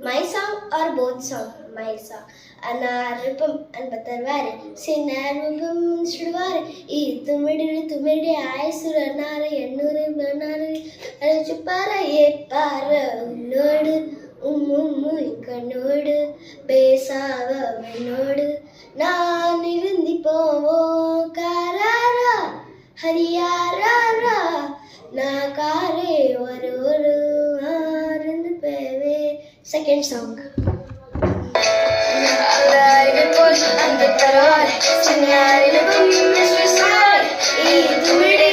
My song or both song? My song. അനാരൂപം അൻപത്തറുവാറ് സിനാരൂപം ചുടുവാറ് ഈ തുമിടി ആയസുരനാറ് 800 ചുപ്പാറയെ പാറ ഉന്നോട് Umm കണ്ണോട് பேசாவ என்னோடு நான் இருந்தி போவோ காராரா ஹரியாரா நான் காரே ஒரு ஆருந்து பேவே. Second song. அந்த தரார் சின்னாரிலும் விஸ்வசார் ஈ துமிடி